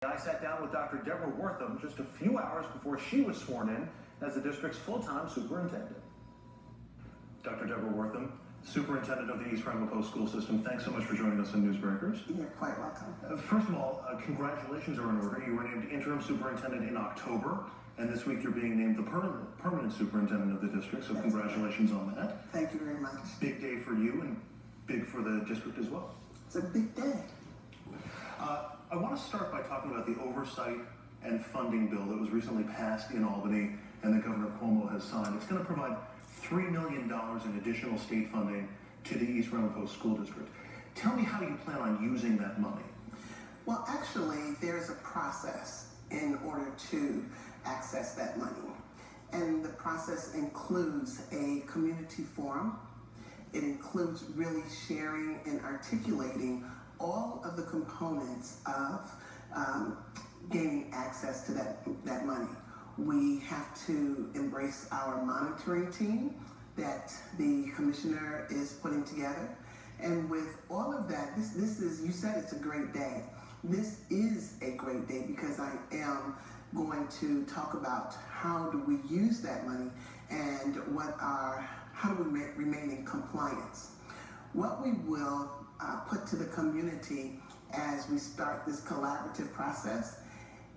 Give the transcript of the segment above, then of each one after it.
I sat down with Dr. Deborah Wortham just a few hours before she was sworn in as the district's full-time superintendent. Dr. Deborah Wortham, superintendent of the East Ramapo school system, thanks so much for joining us on Newsbreakers. You're quite welcome. First of all, congratulations are in order. You were named interim superintendent in October, and this week you're being named the permanent superintendent of the district, so that's congratulations on that. Thank you very much. Big day for you and big for the district as well. It's a big day. I want to start by talking about the oversight and funding bill that was recently passed in Albany and that Governor Cuomo has signed. It's going to provide $3 million in additional state funding to the East Ramapo School District. Tell me how you plan on using that money. Well, actually, there's a process in order to access that money. And the process includes a community forum. It includes really sharing and articulating all of the components of gaining access to that money. We have to embrace our monitoring team that the commissioner is putting together. And with all of that, this is, you said it's a great day. This is a great day because I am going to talk about how do we use that money and how do we remain in compliance. What we will put to the community as we start this collaborative process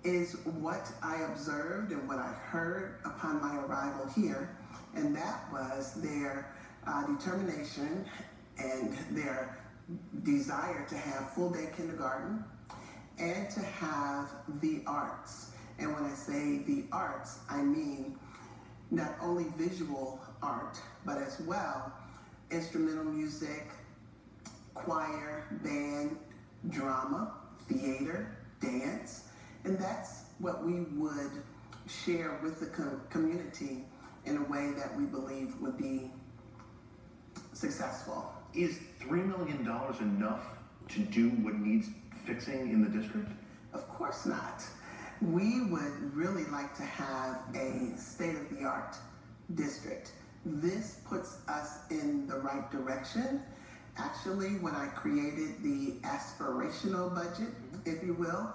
is what I observed and what I heard upon my arrival here, and that was their determination and their desire to have full-day kindergarten and to have the arts. And when I say the arts, I mean not only visual art, but as well instrumental music, choir, band, drama, theater, dance, and that's what we would share with the community in a way that we believe would be successful. Is $3 million enough to do what needs fixing in the district? Of course not. We would really like to have a state-of-the-art district. This puts us in the right direction. Actually, when I created the aspirational budget, if you will,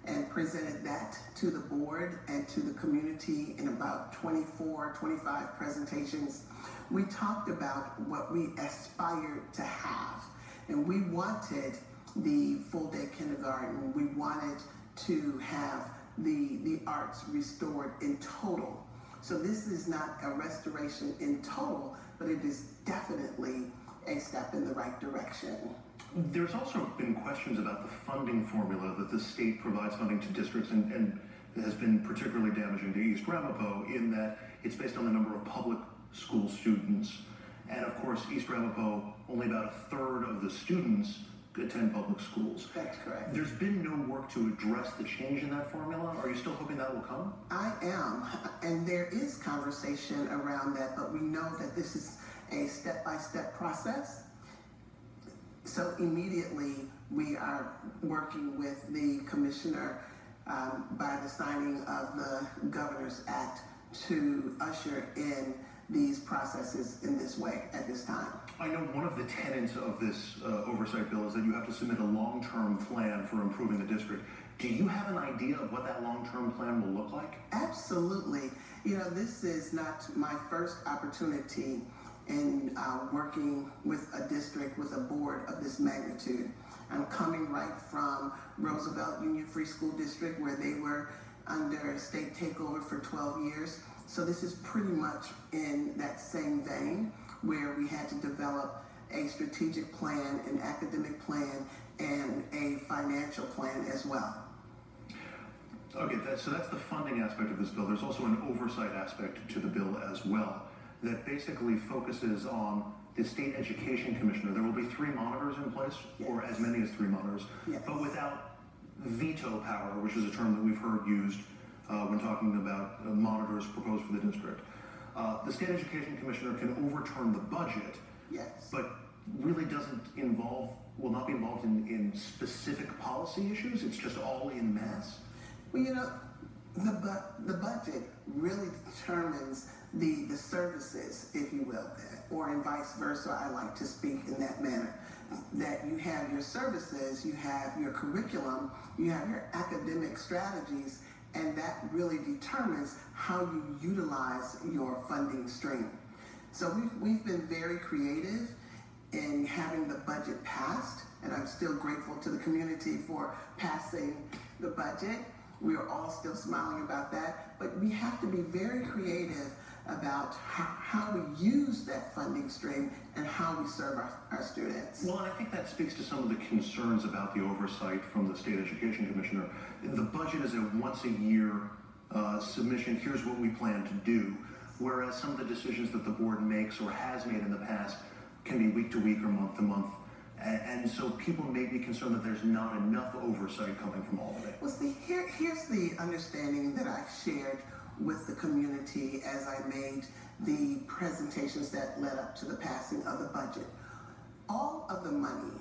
and presented that to the board and to the community in about 24, 25 presentations, we talked about what we aspired to have. And we wanted the full-day kindergarten. We wanted to have the arts restored in total. So this is not a restoration in total, but it is definitely a step in the right direction. There's also been questions about the funding formula that the state provides funding to districts and has been particularly damaging to East Ramapo in that it's based on the number of public school students. And of course, East Ramapo, only about a third of the students attend public schools. That's correct. There's been no work to address the change in that formula. Are you still hoping that will come? I am, and there is conversation around that, but we know that this is a step-by-step process. So immediately we are working with the commissioner by the signing of the Governor's Act to usher in these processes in this way at this time. I know one of the tenets of this oversight bill is that you have to submit a long-term plan for improving the district. Do you have an idea of what that long-term plan will look like? Absolutely. You know, this is not my first opportunity in working with a district, with a board of this magnitude. I'm coming right from Roosevelt Union Free School District, where they were under state takeover for 12 years. So this is pretty much in that same vein, where we had to develop a strategic plan, an academic plan, and a financial plan as well. Okay, so that's the funding aspect of this bill. There's also an oversight aspect to the bill as well that basically focuses on the state education commissioner. There will be 3 monitors in place, yes, or as many as 3 monitors, yes, but without veto power, which is a term that we've heard used when talking about monitors proposed for the district. The state education commissioner can overturn the budget, yes, but really will not be involved in specific policy issues. It's just all in mass. Well, you know, The budget really determines the services, if you will, or in vice versa, I like to speak in that manner. That you have your services, you have your curriculum, you have your academic strategies, and that really determines how you utilize your funding stream. So we've been very creative in having the budget passed, and I'm still grateful to the community for passing the budget. We are all still smiling about that, but we have to be very creative about how we use that funding stream and how we serve our students. Well, and I think that speaks to some of the concerns about the oversight from the State Education Commissioner. The budget is a once-a-year submission, here's what we plan to do, whereas some of the decisions that the board makes or has made in the past can be week to week or month to month. And so people may be concerned that there's not enough oversight coming from Albany. Well, see, here's the understanding that I shared with the community as I made the presentations that led up to the passing of the budget. All of the money,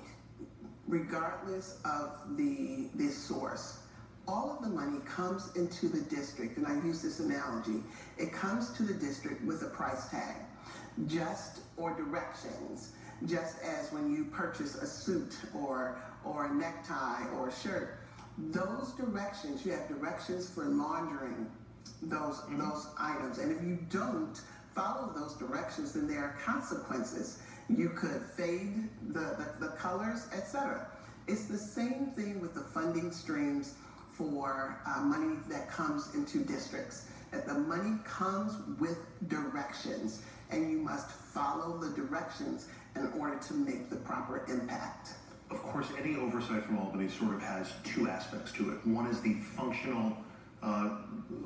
regardless of the source, all of the money comes into the district, and I use this analogy, it comes to the district with a price tag, or directions. Just as when you purchase a suit or a necktie or a shirt, those directions, you have directions for laundering those items. And if you don't follow those directions, then there are consequences. You could fade the colors, etc. It's the same thing with the funding streams for money that comes into districts. That the money comes with directions, and you must follow the directions in order to make the proper impact. Of course, any oversight from Albany sort of has two aspects to it. One is the functional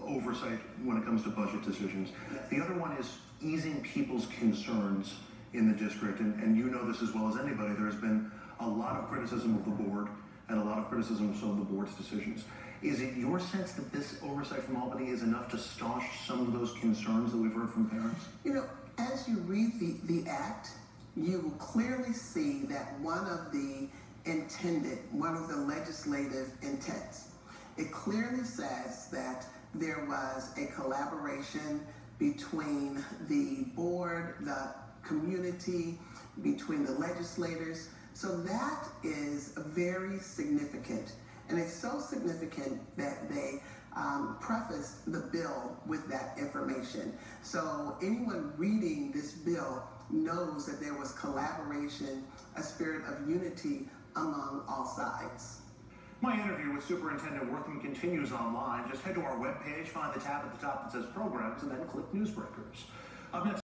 oversight when it comes to budget decisions. Yes. The other one is easing people's concerns in the district, and you know this as well as anybody. There's been a lot of criticism of the board and a lot of criticism of some of the board's decisions. Is it your sense that this oversight from Albany is enough to staunch some of those concerns that we've heard from parents? You know, as you read the act, you will clearly see that one of the legislative intents, it clearly says that there was a collaboration between the board, the community, between the legislators. So that is very significant. And it's so significant that they prefaced the bill with that information. So anyone reading this bill knows that there was collaboration, a spirit of unity among all sides. My interview with Superintendent Wortham continues online. Just head to our webpage, find the tab at the top that says Programs, and then click Newsbreakers. Up next.